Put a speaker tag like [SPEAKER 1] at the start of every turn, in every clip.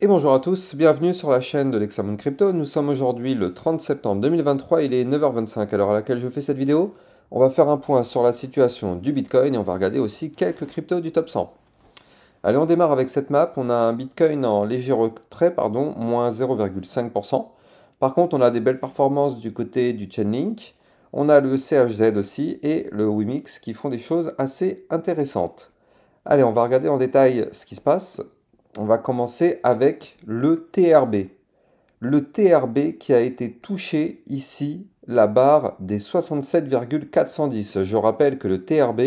[SPEAKER 1] Et bonjour à tous, bienvenue sur la chaîne de l'Hexamone Crypto. Nous sommes aujourd'hui le 30 septembre 2023, il est 9h25 à l'heure à laquelle je fais cette vidéo. On va faire un point sur la situation du Bitcoin et on va regarder aussi quelques cryptos du top 100. Allez, on démarre avec cette map. On a un Bitcoin en léger retrait, moins 0,5%. Par contre, on a des belles performances du côté du Chainlink. On a le CHZ aussi et le Wimix qui font des choses assez intéressantes. Allez, on va regarder en détail ce qui se passe. On va commencer avec le TRB. Le TRB qui a été touché ici, la barre des 67,410. Je rappelle que le TRB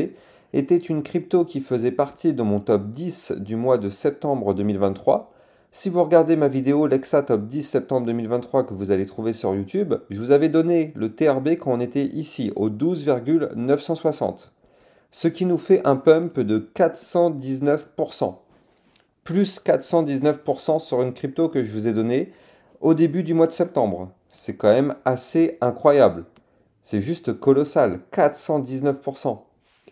[SPEAKER 1] était une crypto qui faisait partie de mon top 10 du mois de septembre 2023. Si vous regardez ma vidéo Lexa Top 10 septembre 2023 que vous allez trouver sur YouTube, je vous avais donné le TRB quand on était ici, au 12,960. Ce qui nous fait un pump de 419%. Plus 419% sur une crypto que je vous ai donnée au début du mois de septembre. C'est quand même assez incroyable. C'est juste colossal, 419%.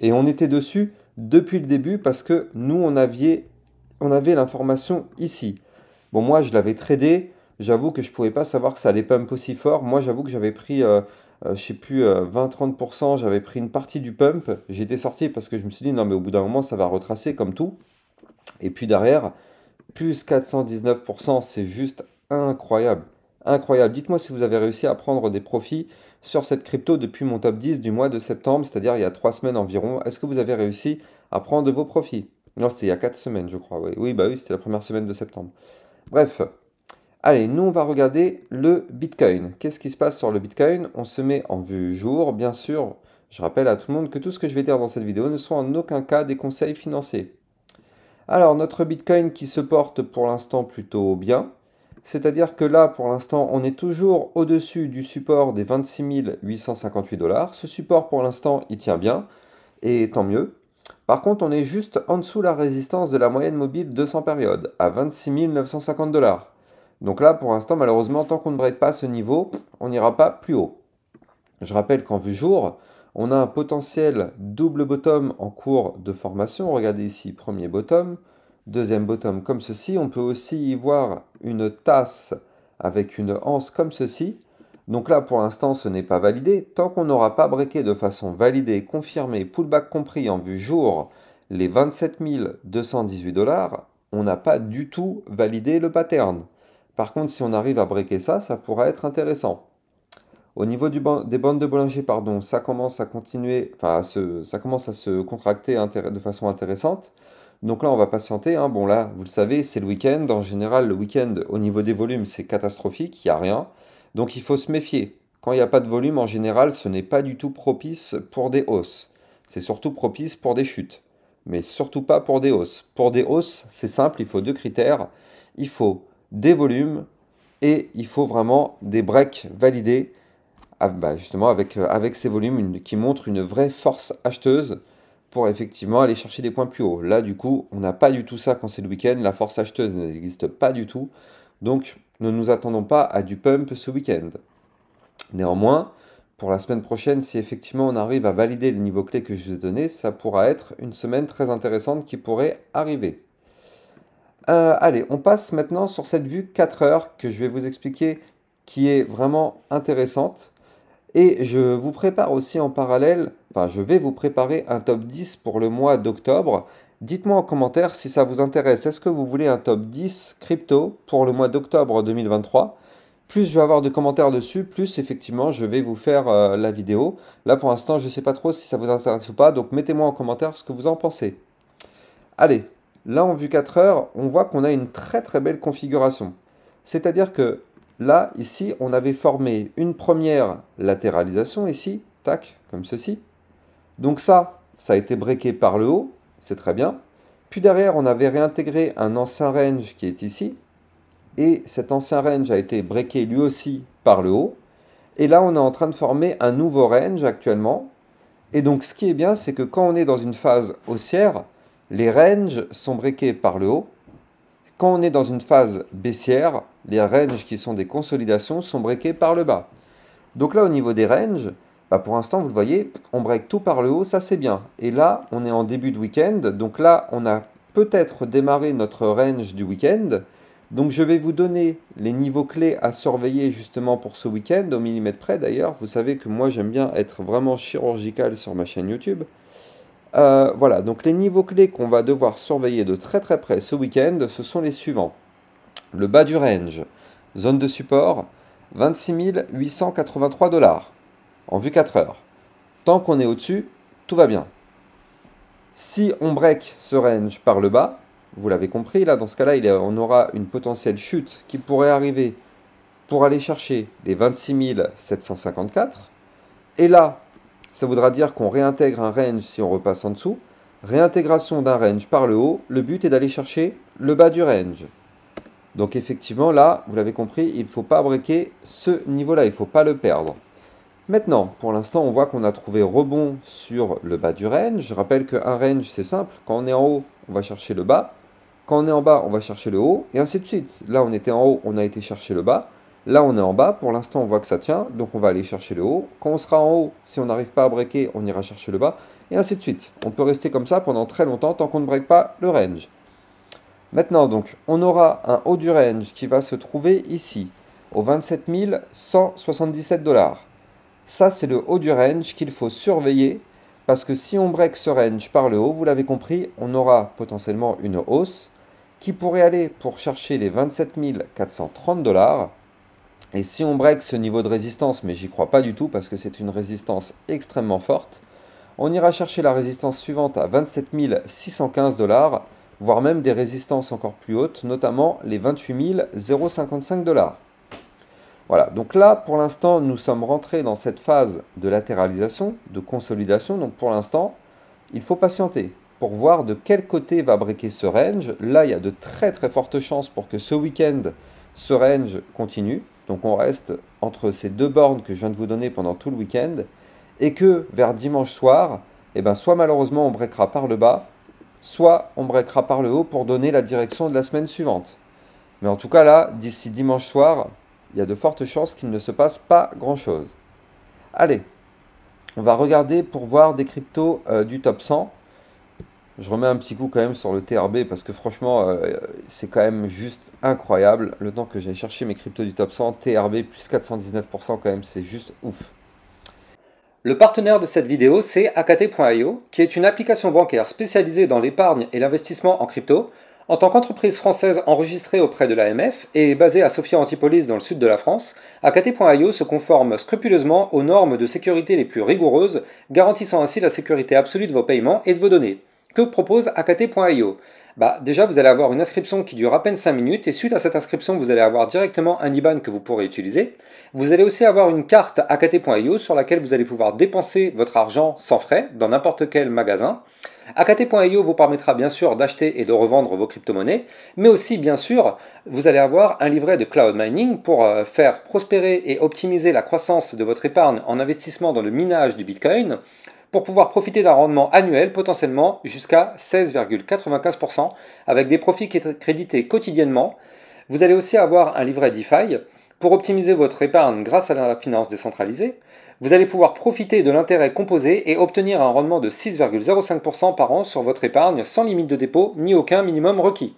[SPEAKER 1] Et on était dessus depuis le début parce que nous, on avait l'information ici. Bon, moi, je l'avais tradé. J'avoue que je ne pouvais pas savoir que ça allait pump aussi fort. Moi, j'avoue que j'avais pris, je sais plus, 20-30%. J'avais pris une partie du pump. J'étais sorti parce que je me suis dit, non, mais au bout d'un moment, ça va retracer comme tout. Et puis derrière, plus 419%, c'est juste incroyable. Incroyable. Dites-moi si vous avez réussi à prendre des profits sur cette crypto depuis mon top 10 du mois de septembre, c'est-à-dire il y a 3 semaines environ. Est-ce que vous avez réussi à prendre de vos profits? Non, c'était il y a 4 semaines, je crois. Oui, oui, bah oui, c'était la première semaine de septembre. Bref. Allez, nous, on va regarder le Bitcoin. Qu'est-ce qui se passe sur le Bitcoin? On se met en vue jour. Bien sûr, je rappelle à tout le monde que tout ce que je vais dire dans cette vidéo ne sont en aucun cas des conseils financiers. Alors, notre Bitcoin qui se porte pour l'instant plutôt bien, c'est-à-dire que là, pour l'instant, on est toujours au-dessus du support des 26 858 $. Ce support, pour l'instant, il tient bien, et tant mieux. Par contre, on est juste en dessous la résistance de la moyenne mobile 200 périodes, à 26 950 $. Donc là, pour l'instant, malheureusement, tant qu'on ne break pas ce niveau, on n'ira pas plus haut. Je rappelle qu'en vue jour, on a un potentiel double bottom en cours de formation. Regardez ici, premier bottom, deuxième bottom comme ceci. On peut aussi y voir une tasse avec une anse comme ceci. Donc là, pour l'instant, ce n'est pas validé. Tant qu'on n'aura pas breaké de façon validée, confirmée, pullback compris en vue jour, les 27 218 $, on n'a pas du tout validé le pattern. Par contre, si on arrive à breaker ça, ça pourrait être intéressant. Au niveau des bandes de Bollinger, pardon, ça commence à continuer, enfin, ça commence à se contracter de façon intéressante. Donc là, on va patienter, hein. Bon, là, vous le savez, c'est le week-end. En général, le week-end, au niveau des volumes, c'est catastrophique, il n'y a rien. Donc il faut se méfier. Quand il n'y a pas de volume, en général, ce n'est pas du tout propice pour des hausses. C'est surtout propice pour des chutes. Mais surtout pas pour des hausses. Pour des hausses, c'est simple, il faut deux critères. Il faut des volumes et il faut vraiment des breaks validés justement avec ces volumes qui montrent une vraie force acheteuse pour effectivement aller chercher des points plus hauts. Là, du coup, on n'a pas du tout ça quand c'est le week-end. La force acheteuse n'existe pas du tout. Donc, ne nous attendons pas à du pump ce week-end. Néanmoins, pour la semaine prochaine, si effectivement on arrive à valider le niveau clé que je vous ai donné, ça pourra être une semaine très intéressante qui pourrait arriver. Allez, on passe maintenant sur cette vue 4 heures que je vais vous expliquer qui est vraiment intéressante. Et je vous prépare aussi en parallèle, enfin je vais vous préparer un top 10 pour le mois d'octobre. Dites-moi en commentaire si ça vous intéresse. Est-ce que vous voulez un top 10 crypto pour le mois d'octobre 2023? Plus je vais avoir de commentaires dessus, plus effectivement je vais vous faire la vidéo. Là pour l'instant je ne sais pas trop si ça vous intéresse ou pas, donc mettez-moi en commentaire ce que vous en pensez. Allez, là en vue 4 heures, on voit qu'on a une très très belle configuration. C'est-à-dire que là, ici, on avait formé une première latéralisation ici, tac, comme ceci. Donc ça a été breaké par le haut, c'est très bien. Puis derrière, on avait réintégré un ancien range qui est ici. Et cet ancien range a été breaké lui aussi par le haut. Et là, on est en train de former un nouveau range actuellement. Et donc, ce qui est bien, c'est que quand on est dans une phase haussière, les ranges sont breakés par le haut. Quand on est dans une phase baissière, les ranges qui sont des consolidations sont breakés par le bas. Donc là, au niveau des ranges, pour l'instant, vous le voyez, on break tout par le haut, ça c'est bien. Et là, on est en début de week-end, donc là, on a peut-être démarré notre range du week-end, Donc je vais vous donner les niveaux clés à surveiller justement pour ce week-end, au millimètre près d'ailleurs. Vous savez que moi j'aime bien être vraiment chirurgical sur ma chaîne YouTube. Voilà, donc les niveaux clés qu'on va devoir surveiller de très très près ce week-end, ce sont les suivants. Le bas du range, zone de support, 26 883 $ en vue 4 heures. Tant qu'on est au-dessus, tout va bien. Si on break ce range par le bas, vous l'avez compris, là dans ce cas-là, on aura une potentielle chute qui pourrait arriver pour aller chercher les 26 754. Et là, ça voudra dire qu'on réintègre un range si on repasse en dessous. Réintégration d'un range par le haut, le but est d'aller chercher le bas du range. Donc effectivement, là, vous l'avez compris, il ne faut pas breaker ce niveau-là, il ne faut pas le perdre. Maintenant, pour l'instant, on voit qu'on a trouvé rebond sur le bas du range. Je rappelle qu'un range, c'est simple. Quand on est en haut, on va chercher le bas. Quand on est en bas, on va chercher le haut, et ainsi de suite. Là, on était en haut, on a été chercher le bas. Là, on est en bas. Pour l'instant, on voit que ça tient, donc on va aller chercher le haut. Quand on sera en haut, si on n'arrive pas à breaker, on ira chercher le bas, et ainsi de suite. On peut rester comme ça pendant très longtemps tant qu'on ne break pas le range. Maintenant, donc, on aura un haut du range qui va se trouver ici, au 27 177 $. Ça, c'est le haut du range qu'il faut surveiller, parce que si on break ce range par le haut, vous l'avez compris, on aura potentiellement une hausse qui pourrait aller pour chercher les 27 430 $. Et si on break ce niveau de résistance, mais j'y crois pas du tout, parce que c'est une résistance extrêmement forte, on ira chercher la résistance suivante à 27 615 $, voire même des résistances encore plus hautes, notamment les 28 055 $. Voilà, donc là, pour l'instant, nous sommes rentrés dans cette phase de latéralisation, de consolidation. Donc pour l'instant, il faut patienter pour voir de quel côté va breaker ce range. Là, il y a de très très fortes chances pour que ce week-end, ce range continue. Donc on reste entre ces deux bornes que je viens de vous donner pendant tout le week-end. Et que vers dimanche soir, eh ben, soit malheureusement on breakera par le bas, soit on breakera par le haut pour donner la direction de la semaine suivante. Mais en tout cas là, d'ici dimanche soir, il y a de fortes chances qu'il ne se passe pas grand-chose. Allez, on va regarder pour voir des cryptos du top 100. Je remets un petit coup quand même sur le TRB parce que franchement, c'est quand même juste incroyable. Le temps que j'ai cherché mes cryptos du top 100, TRB plus 419% quand même, c'est juste ouf.
[SPEAKER 2] Le partenaire de cette vidéo, c'est AKT.io, qui est une application bancaire spécialisée dans l'épargne et l'investissement en crypto. En tant qu'entreprise française enregistrée auprès de l'AMF et basée à Sophia Antipolis dans le sud de la France, AKT.io se conforme scrupuleusement aux normes de sécurité les plus rigoureuses, garantissant ainsi la sécurité absolue de vos paiements et de vos données. Que propose AKT.io ? Déjà, vous allez avoir une inscription qui dure à peine 5 minutes et suite à cette inscription, vous allez avoir directement un IBAN que vous pourrez utiliser. Vous allez aussi avoir une carte AKT.io sur laquelle vous allez pouvoir dépenser votre argent sans frais dans n'importe quel magasin. AKT.io vous permettra bien sûr d'acheter et de revendre vos crypto-monnaies, mais aussi bien sûr, vous allez avoir un livret de cloud mining pour faire prospérer et optimiser la croissance de votre épargne en investissement dans le minage du Bitcoin, pour pouvoir profiter d'un rendement annuel potentiellement jusqu'à 16,95% avec des profits crédités quotidiennement. Vous allez aussi avoir un livret DeFi pour optimiser votre épargne grâce à la finance décentralisée. Vous allez pouvoir profiter de l'intérêt composé et obtenir un rendement de 6,05% par an sur votre épargne sans limite de dépôt ni aucun minimum requis.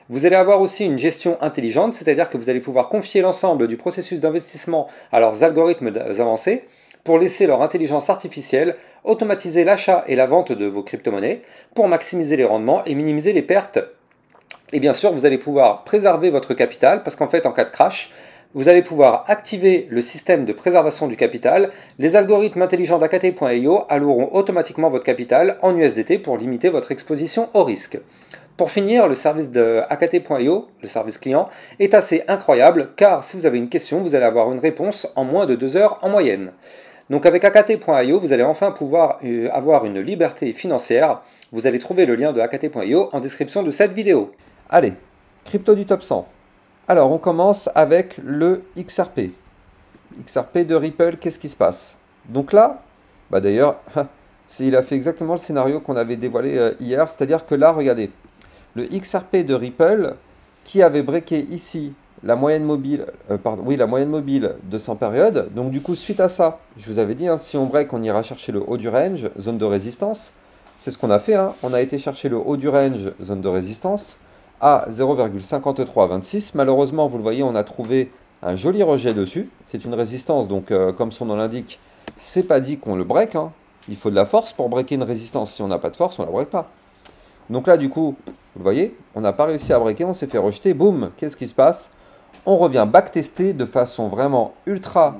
[SPEAKER 2] Vous allez avoir aussi une gestion intelligente, c'est-à-dire que vous allez pouvoir confier l'ensemble du processus d'investissement à leurs algorithmes avancés pour laisser leur intelligence artificielle automatiser l'achat et la vente de vos crypto-monnaies pour maximiser les rendements et minimiser les pertes. Et bien sûr, vous allez pouvoir préserver votre capital parce qu'en fait, en cas de crash, vous allez pouvoir activer le système de préservation du capital. Les algorithmes intelligents d'AKT.io alloueront automatiquement votre capital en USDT pour limiter votre exposition au risque. Pour finir, le service de AKT.io, le service client, est assez incroyable car si vous avez une question, vous allez avoir une réponse en moins de 2 heures en moyenne. Donc avec AKT.io, vous allez enfin pouvoir avoir une liberté financière. Vous allez trouver le lien de AKT.io en description de cette vidéo.
[SPEAKER 1] Allez, crypto du top 100. Alors on commence avec le XRP. XRP de Ripple, qu'est-ce qui se passe? Donc là, d'ailleurs, il a fait exactement le scénario qu'on avait dévoilé hier, c'est-à-dire que là, regardez, le XRP de Ripple qui avait breaké ici la moyenne mobile, la moyenne mobile de 100 périodes. Donc du coup, suite à ça, je vous avais dit, si on break, on ira chercher le haut du range, zone de résistance. C'est ce qu'on a fait, on a été chercher le haut du range, zone de résistance, à 0,5326. Malheureusement, vous le voyez, on a trouvé un joli rejet dessus. C'est une résistance, donc comme son nom l'indique, c'est pas dit qu'on le break, hein. Il faut de la force pour breaker une résistance. Si on n'a pas de force, on ne la break pas. Donc là, du coup, vous le voyez, on n'a pas réussi à breaker, on s'est fait rejeter. Boum, qu'est-ce qui se passe? On revient backtester de façon vraiment ultra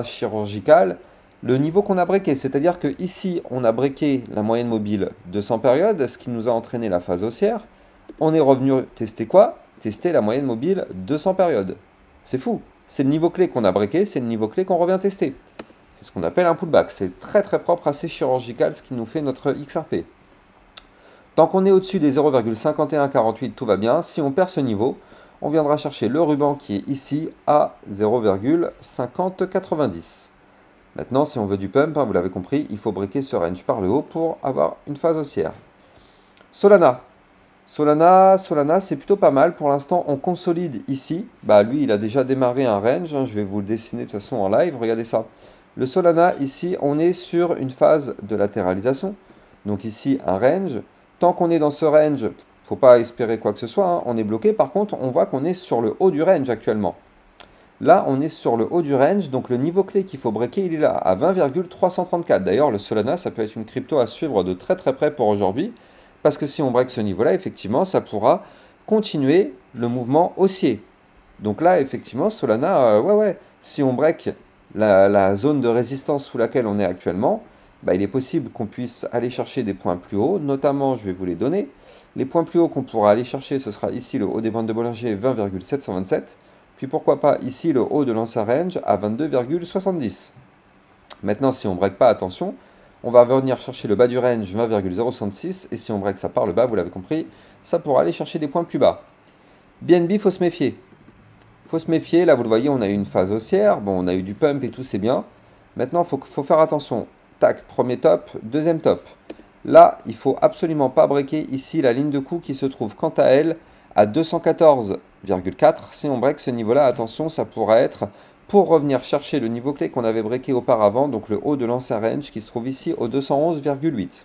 [SPEAKER 1] chirurgicale le niveau qu'on a breaké. C'est-à-dire que ici, on a breaké la moyenne mobile 200 périodes, ce qui nous a entraîné la phase haussière. On est revenu tester quoi? Tester la moyenne mobile 200 périodes. C'est fou. C'est le niveau clé qu'on a breaké, c'est le niveau clé qu'on revient tester. C'est ce qu'on appelle un pullback. C'est très propre, assez chirurgical, ce qui nous fait notre XRP. Tant qu'on est au-dessus des 0,5148, tout va bien. Si on perd ce niveau, on viendra chercher le ruban qui est ici à 0,5090. Maintenant, si on veut du pump, hein, vous l'avez compris, il faut breaker ce range par le haut pour avoir une phase haussière. Solana, c'est plutôt pas mal. Pour l'instant, on consolide ici. Bah, lui, il a déjà démarré un range, hein. Je vais vous le dessiner de toute façon en live. Regardez ça. Le Solana, ici, on est sur une phase de latéralisation. Donc ici, un range. Tant qu'on est dans ce range, il ne faut pas espérer quoi que ce soit, hein. On est bloqué. Par contre, on voit qu'on est sur le haut du range actuellement. Là, on est sur le haut du range. Donc le niveau clé qu'il faut breaker, il est là, à 20,334. D'ailleurs, le Solana, ça peut être une crypto à suivre de très près pour aujourd'hui. Parce que si on break ce niveau-là, effectivement, ça pourra continuer le mouvement haussier. Donc là, effectivement, Solana, si on break la zone de résistance sous laquelle on est actuellement, bah, il est possible qu'on puisse aller chercher des points plus hauts. Notamment, je vais vous les donner. Les points plus hauts qu'on pourra aller chercher, ce sera ici le haut des bandes de Bollinger, 20,727. Puis pourquoi pas ici le haut de l'ancien range à 22,70. Maintenant, si on ne break pas, attention, on va venir chercher le bas du range 20,066. Et si on break ça par le bas, vous l'avez compris, ça pourra aller chercher des points plus bas. BNB, il faut se méfier. Il faut se méfier. Là, vous le voyez, on a eu une phase haussière. Bon, on a eu du pump et tout, c'est bien. Maintenant, il faut faire attention. Tac, premier top, deuxième top. Là, il ne faut absolument pas breaker ici la ligne de coup qui se trouve quant à elle à 214,4. Si on break ce niveau-là, attention, ça pourra être pour revenir chercher le niveau clé qu'on avait breaké auparavant, donc le haut de l'ancien range qui se trouve ici au 211,8.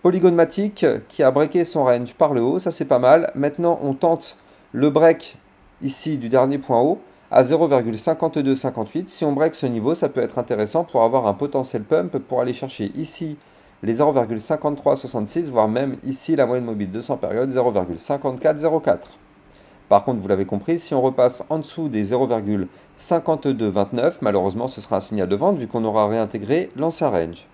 [SPEAKER 1] Polygon Matic qui a breaké son range par le haut, ça c'est pas mal. Maintenant, on tente le break ici du dernier point haut à 0,5258. Si on break ce niveau, ça peut être intéressant pour avoir un potentiel pump pour aller chercher ici les 0,5366, voire même ici la moyenne mobile 200 périodes 0,5404. Par contre, vous l'avez compris, si on repasse en dessous des 0,5229, malheureusement ce sera un signal de vente vu qu'on aura réintégré l'ancien range.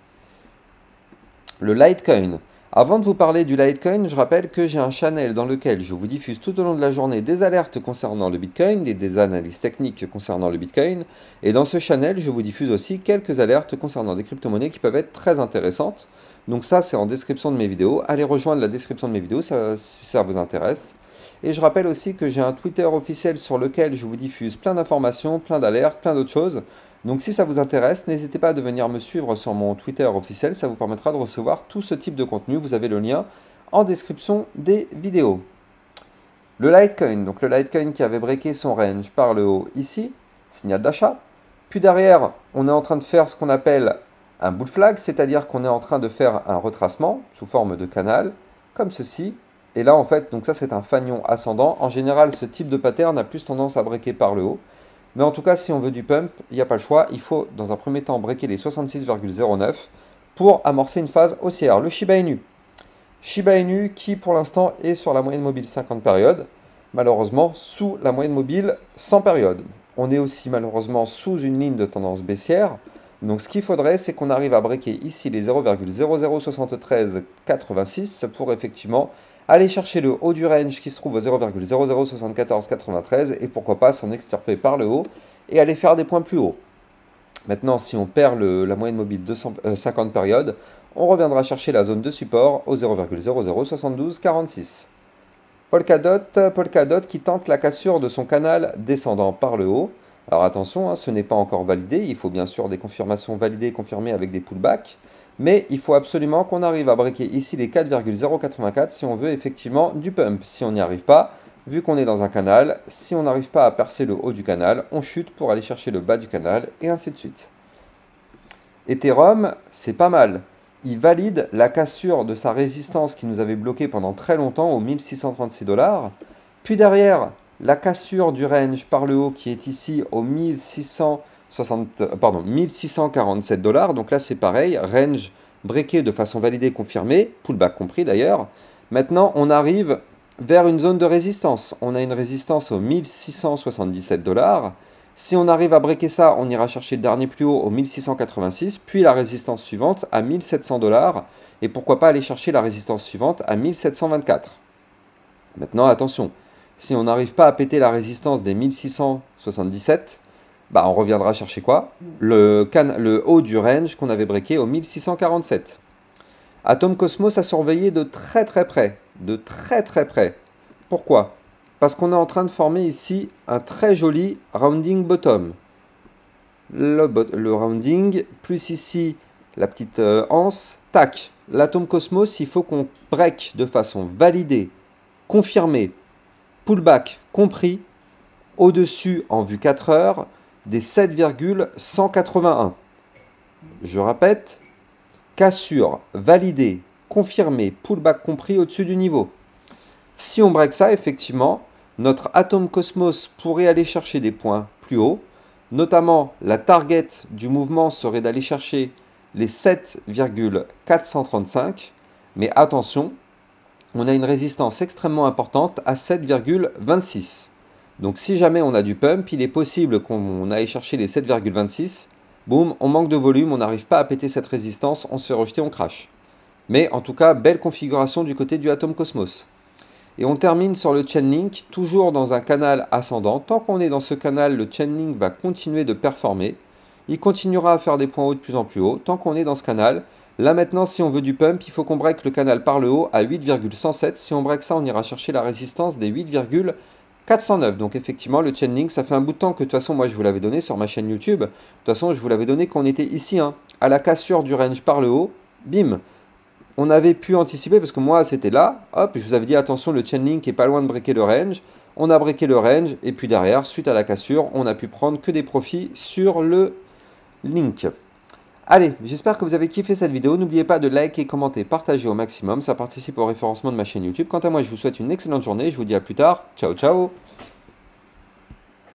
[SPEAKER 1] Le Litecoin. Avant de vous parler du Litecoin, je rappelle que j'ai un channel dans lequel je vous diffuse tout au long de la journée des alertes concernant le Bitcoin et des analyses techniques concernant le Bitcoin. Et dans ce channel, je vous diffuse aussi quelques alertes concernant des crypto-monnaies qui peuvent être très intéressantes. Donc ça, c'est en description de mes vidéos. Allez rejoindre la description de mes vidéos si ça vous intéresse. Et je rappelle aussi que j'ai un Twitter officiel sur lequel je vous diffuse plein d'informations, plein d'alertes, plein d'autres choses. Donc si ça vous intéresse, n'hésitez pas à venir me suivre sur mon Twitter officiel, ça vous permettra de recevoir tout ce type de contenu. Vous avez le lien en description des vidéos. Le Litecoin, donc le Litecoin qui avait breaké son range par le haut ici, signal d'achat. Puis derrière, on est en train de faire ce qu'on appelle un bull flag, c'est-à-dire qu'on est en train de faire un retracement sous forme de canal, comme ceci. Et là, en fait, donc ça c'est un fanion ascendant. En général, ce type de pattern a plus tendance à breaker par le haut. Mais en tout cas, si on veut du pump, il n'y a pas le choix. Il faut, dans un premier temps, breaker les 66,09 pour amorcer une phase haussière. Le Shiba Inu. Shiba Inu qui, pour l'instant, est sur la moyenne mobile 50 périodes. Malheureusement, sous la moyenne mobile 100 périodes. On est aussi, malheureusement, sous une ligne de tendance baissière. Donc, ce qu'il faudrait, c'est qu'on arrive à breaker ici les 0,007386 pour effectivement aller chercher le haut du range qui se trouve au 0,007493 et pourquoi pas s'en extirper par le haut et aller faire des points plus hauts. Maintenant, si on perd la moyenne mobile 50 périodes, on reviendra chercher la zone de support au 0,007246. Polkadot qui tente la cassure de son canal descendant par le haut. Alors attention, hein, ce n'est pas encore validé, il faut bien sûr des confirmations validées et confirmées avec des pullbacks. Mais il faut absolument qu'on arrive à breaker ici les 4,084 si on veut effectivement du pump. Si on n'y arrive pas, vu qu'on est dans un canal, si on n'arrive pas à percer le haut du canal, on chute pour aller chercher le bas du canal et ainsi de suite. Ethereum, c'est pas mal. il valide la cassure de sa résistance qui nous avait bloqué pendant très longtemps aux 1636 $. Puis derrière, la cassure du range par le haut qui est ici aux 1647 $. Donc là, c'est pareil, range breaké de façon validée, confirmée, pullback compris d'ailleurs. Maintenant, on arrive vers une zone de résistance. On a une résistance aux 1677 $. Si on arrive à breaker ça, on ira chercher le dernier plus haut au 1686, puis la résistance suivante à 1700 $, et pourquoi pas aller chercher la résistance suivante à 1724. Maintenant, attention, si on n'arrive pas à péter la résistance des 1677, bah on reviendra chercher quoi? Le haut du range qu'on avait breaké au 1647. Atom Cosmos a surveillé de très très près, de très très près. Pourquoi? Parce qu'on est en train de former ici un très joli rounding bottom. Le rounding, plus ici la petite anse, tac. L'Atom Cosmos, il faut qu'on break de façon validée, confirmée, pullback compris, au-dessus en vue 4 heures des 7,181. Je répète, cassure validée, confirmée, pullback compris au-dessus du niveau. Si on break ça, effectivement, notre Atom Cosmos pourrait aller chercher des points plus hauts. Notamment, la target du mouvement serait d'aller chercher les 7,435. Mais attention, on a une résistance extrêmement importante à 7,26. Donc si jamais on a du pump, il est possible qu'on aille chercher les 7,26. Boum, on manque de volume, on n'arrive pas à péter cette résistance, on se fait rejeter, on crash. Mais en tout cas, belle configuration du côté du Atom Cosmos. Et on termine sur le Chainlink, toujours dans un canal ascendant. Tant qu'on est dans ce canal, le Chainlink va continuer de performer. Il continuera à faire des points hauts de plus en plus haut, tant qu'on est dans ce canal. Là maintenant, si on veut du pump, il faut qu'on break le canal par le haut à 8,107. Si on break ça, on ira chercher la résistance des 8,409. Donc effectivement, le Chainlink, ça fait un bout de temps que de toute façon, moi je vous l'avais donné sur ma chaîne YouTube. De toute façon, je vous l'avais donné qu'on était ici, hein, à la cassure du range par le haut. Bim! On avait pu anticiper, parce que moi c'était là, hop, je vous avais dit attention, le Chainlink est pas loin de breaker le range. On a breaké le range, et puis derrière, suite à la cassure, on a pu prendre que des profits sur le link. Allez, j'espère que vous avez kiffé cette vidéo. N'oubliez pas de liker, commenter, partager au maximum. Ça participe au référencement de ma chaîne YouTube. Quant à moi, je vous souhaite une excellente journée. Je vous dis à plus tard. Ciao, ciao!